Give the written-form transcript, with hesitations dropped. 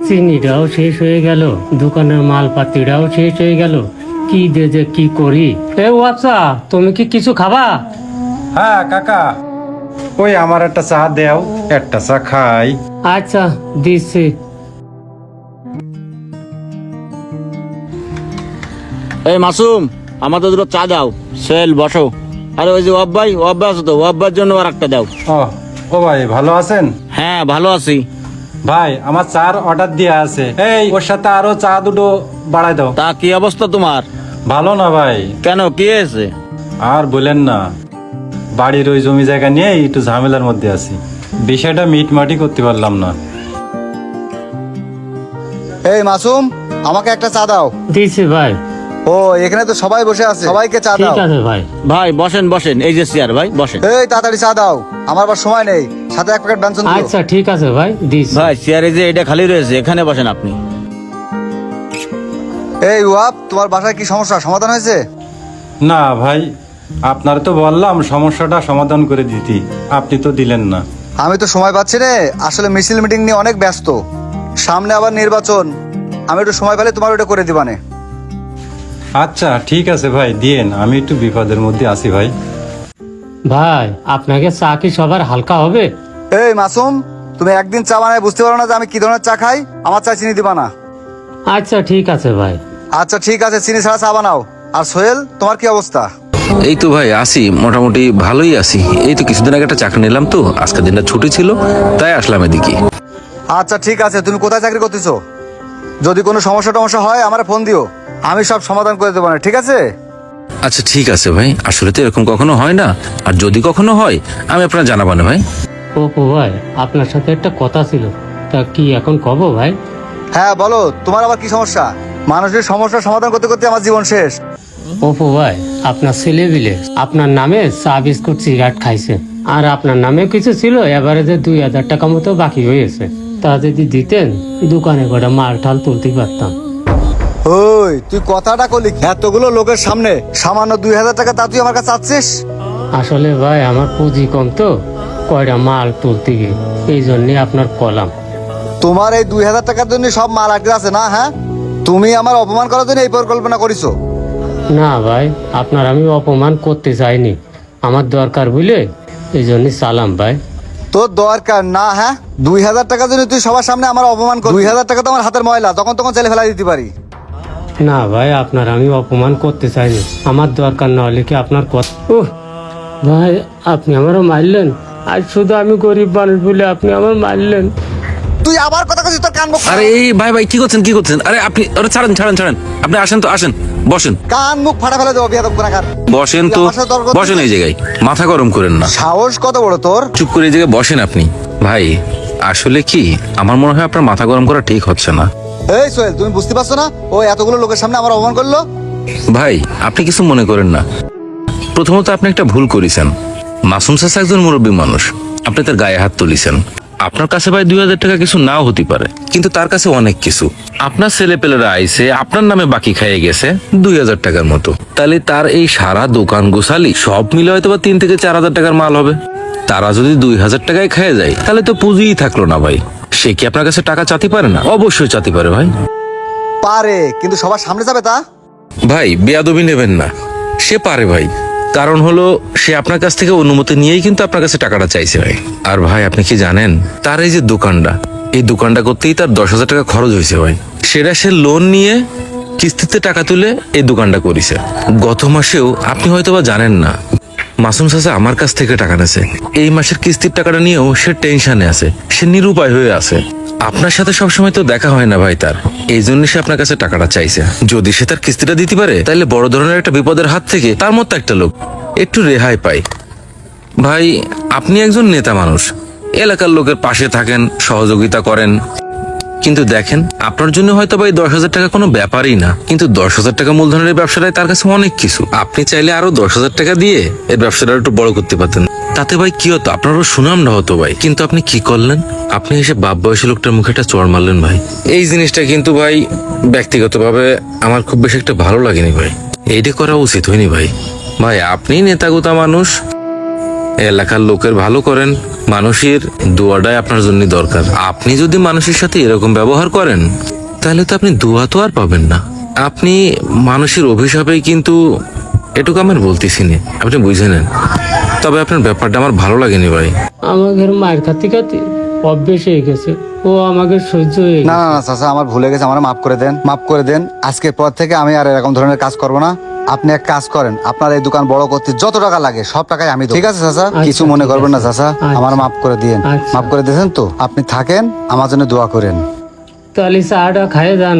চিনিটাও শেষ হয়ে গেল, দোকানের মালপাতিটাও শেষ হয়ে গেল। কি দে যে কি করি। এ আচ্ছা, তুমি কি কিছু খাবা? হ্যাঁ কাকা, ওই আমার একটা চা দেও, একটা চা খাই। আচ্ছা দিচ্ছি। এই মাসুম, আমাদের দুটো চা দাও। সেল বসো। আরে ওই যে ওয়াব্বাই আছে তো, ওয়াব্বার জন্য আর একটা দাও। ও ভাই ভালো আছেন? হ্যাঁ ভালো আছি। ভাই আমার চার অর্ডার দেওয়া আছে, এই ওর সাথে আরো চা দুটো বাড়াই দাও। তা কি অবস্থা তোমার? ভালো না ভাই। কেন, কি হয়েছে? আর বলেন না, বাড়ির ওই জমি জায়গা নিয়ে একটু ঝামেলার মধ্যে আছি, বিষয়টা মিটমাটি করতে পারলাম না। এই মাসুম, আমাকে একটা চা দাও। দিচ্ছি ভাই। ও এখানে তো সবাই বসে আছে, সবাইকে চা দাও। ঠিক আছে ভাই। ভাই বসেন বসেন, এই যে চেয়ার, ভাই বসেন। এই তাড়াতাড়ি চা দাও, আমার আবার সময় নেই। সাথে এক প্যাকেট ব্যঞ্জন দিও। আচ্ছা ঠিক আছে ভাই, দিচ্ছি। ভাই চেয়ারে যে এটা খালি রয়েছে, এখানে বসেন আপনি। এই ওয়াব, তোমার বাসায় কি সমস্যা, সমাধান হয়েছে? না ভাই, আপনার তো বললাম সমস্যাটা সমাধান করে দিতে, আপনি তো দিলেন না। আমি তো সময় পাচ্ছি রে, আসলে মিছিল মিটিং নিয়ে অনেক ব্যস্ত, সামনে আবার নির্বাচন। আমি একটু সময় পেলে তোমার ওটা করে দিবানে। আচ্ছা ঠিক আছে ভাই, দিয়েন, আমি একটু বিপদের মধ্যে আছি ভাই। ভাই আপনাকে চা কি সবার হালকা হবে? এই মাসুম, তুমি একদিন চা বানায় বুঝতে পারো না যে আমি কি ধরনের চা খাই? আমার চা চিনি দিবা না। আচ্ছা ঠিক আছে ভাই। আচ্ছা ঠিক আছে, চিনি ছাড়া চা বানাও। আর সোহেল, তোমার কি অবস্থা? এই তো ভাই আছি, মোটামুটি ভালোই আছি। এই তো কিছুদিন আগে একটা চাকরি নিলাম, তো আজকের দিনটা ছুটি ছিল, তাই আসলাম এদিকে। আচ্ছা ঠিক আছে, তুমি কোথায় চাকরি করতেছো? যদি কোনো সমস্যা হয় আমার ফোন দিও, আমি সব সমাধান করে দেবো না, ঠিক আছে? আচ্ছা ঠিক আছে ভাই, আসলে তো এরকম কখনো হয় না, আর যদি কখনো হয় আমি আপনার জানাবো না ভাই। অপু ভাই, আপনার সাথে একটা কথা ছিল, তা কি এখন কব ভাই? হ্যাঁ বলো, তোমার আবার কি সমস্যা? মানুষের সমস্যার সমাধান করতে করতে আমার জীবন শেষ। অপু ভাই, আপনার ছেলে বিলে আপনার নামে চা বিস্কুট সিগারেট খাইছে, আর আপনার নামে কিছু ছিল, এবারে যে 2000 টাকা মতো বাকি হয়েছে। তা যদি দিতেন, দোকানে করে মাল ঠাল তুলতে পারতাম। ওই তুই কথাটা কলি এতগুলো লোকের সামনে, সামান্য 2000 টাকা তা তুই আমার কাছে চাচ্ছিস? আসলে ভাই আমার পুঁজি কম তো, কয়টা মাল তুলতে গিয়ে, এই জন্যে আপনার কলাম। তোমার এই 2000 টাকার জন্য সব মাল আটকে আছে না? হ্যাঁ, তুমি আমার অপমান করার জন্য এই পরিকল্পনা করিছো? না ভাই, আপনার আমি অপমান করতে চাইনি, আমার দরকার বুঝলে, এই জন্য সালাম ভাই। তোর দরকার না? হ্যাঁ, 2000 টাকার জন্য তুই সবার সামনে আমার অপমান কর? 2000 টাকা তো আমার হাতের ময়লা, তখন জেলে ফেলা দিতে পারি। না ভাই, আপনার আমি অপমান করতে চাইনি, আমার দরকার না হলে কি আপনার কথা। ভাই আপনি আমারও মারলেন, আর শুধু আমি গরিব মানুষ বলে আপনি আমার মারলেন। তুই আবার কথা কইছিস, তোর কান মুখ। আরে এই ভাই ভাই কি করছেন? আরে আপনি, আরে ছাড়েন ছাড়েন ছাড়েন, আপনি আসেন তো, আসেন বসেন। কান মুখ ফাটা ফেলে দেবো বিয়াদব গুনাহগার। বসেন তো, বসেন এই জায়গায়, মাথা গরম করেন না। সাহস কত বড় তোর? চুপ করে এই জায়গায় বসেন আপনি। ভাই আসলে কি, আমার মনে হয় আপনার মাথা গরম করা ঠিক হচ্ছে না। এই সোহেল, তুমি বুঝতে পারছো না ও এতগুলো লোকের সামনে আমার অপমান করলো? ভাই আপনি কিছু মনে করেন না, প্রথমত আপনি একটা ভুল করেছেন। মাসুম চাচা একজন মুরব্বী মানুষ, আপনি তার গায়ে হাত তুলিছেন। আপনার কাছে ভাই 2000 টাকা কিছু নাও হতে পারে, কিন্তু তার কাছে অনেক কিছু। আপনার ছেলে পেলেরা আইসে আপনার নামে বাকি খাইয়ে গেছে 2000 টাকার মতো, তাহলে তার এই সারা দোকান গোছালি সব মিলে হয়তো বা 3 থেকে 4000 টাকার মাল হবে। তারা যদি 2000 টাকায় খেয়ে যায়, তাহলে তো পুঁজিই থাকলো না ভাই। সে কি আপনার কাছে টাকা চাতে পারে না? অবশ্যই চাতে পারে ভাই। পারে, কিন্তু সবার সামনে যাবে তা? ভাই বেয়াদবি নেবেন না, সে পারে ভাই, কারণ হলো সে আপনার কাছ থেকে অনুমতি নিয়েই কিন্তু আপনার কাছে টাকাটা চাইছে ভাই। আর ভাই আপনি কি জানেন, তার এই যে দোকানটা, এই দোকানটা করতেই তার 10,000 টাকা খরচ হয়েছে ভাই। সেটা সে লোন নিয়ে কিস্তিতে টাকা তুলে এই দোকানটা করেছে। গত মাসেও আপনি হয়তো বা জানেন না, মাসুম চাচা আমার কাছ থেকে টাকা নেছে। এই মাসের কিস্তির টাকাটা নিয়েও সে টেনশনে আছে, সে নিরুপায় হয়ে আছে। আপনার সাথে সবসময় তো দেখা হয় না ভাই তার, এই জন্য সে আপনার কাছে টাকাটা চাইছে। যদি সে তার কিস্তিটা দিতে পারে, তাহলে বড় ধরনের একটা বিপদের হাত থেকে তার মতো একটা লোক একটু রেহাই পায়। ভাই আপনি একজন নেতা মানুষ, এলাকার লোকের পাশে থাকেন, সহযোগিতা করেন, কিন্তু দেখেন আপনার জন্য হয়তো ভাই 10,000 টাকা কোনো ব্যাপারই না, কিন্তু 10,000 টাকা মূলধনের ব্যবসাটাই তার কাছে অনেক কিছু। আপনি চাইলে আরো 10,000 টাকা দিয়ে এই ব্যবসাটা একটু বড় করতে পারতেন, তাতে ভাই কি হতো, আপনারও সুনাম না হতো ভাই। কিন্তু আপনি কি করলেন, আপনি এসে বাপ বয়সী লোকটার মুখে একটা চড় মারলেন ভাই। এই জিনিসটা কিন্তু ভাই ব্যক্তিগতভাবে আমার খুব বেশি একটা ভালো লাগেনি ভাই, এইটা করা উচিত হয়নি ভাই। ভাই আপনি নেতাগোতা মানুষ, এলাকার লোকের ভালো করেন, মানুষের দোয়াটাই আপনার জন্য দরকার। আপনি যদি মানুষের সাথে এরকম ব্যবহার করেন তাহলে তো আপনি দোয়া তো আর পাবেন না। আপনি মানুষের অভিশাপেই কিন্তু, এটুকু আমার বলতেছি না, আপনি বুঝে নেন। তবে আপনার ব্যাপারটা আমার ভালো লাগেনি ভাই। আমাদের মায়ের খাতে খাতে অভ্যেস হয়ে গেছে, ও আমাকে সহ্য হয়ে না গেছে। না না চাচা, আমার ভুলে গেছে, আমার মাফ করে দেন, মাফ করে দেন। আজকের পর থেকে আমি আর এরকম ধরনের কাজ করব না। আপনি এক কাজ করেন, আপনার এই দোকান বড় করতে যত টাকা লাগে সব টাকাই আমি দেব। ঠিক আছে চাচা, কিছু মনে ঠিক করবেন না আছে। চাচা, আচ্ছা। আমার মাফ করে দিয়েন। আচ্ছা। মাফ করে দিয়েছেন তো? আপনি থাকেন, আমার জন্য দোয়া করেন। তাহলে চাটা খাইয়ে যান।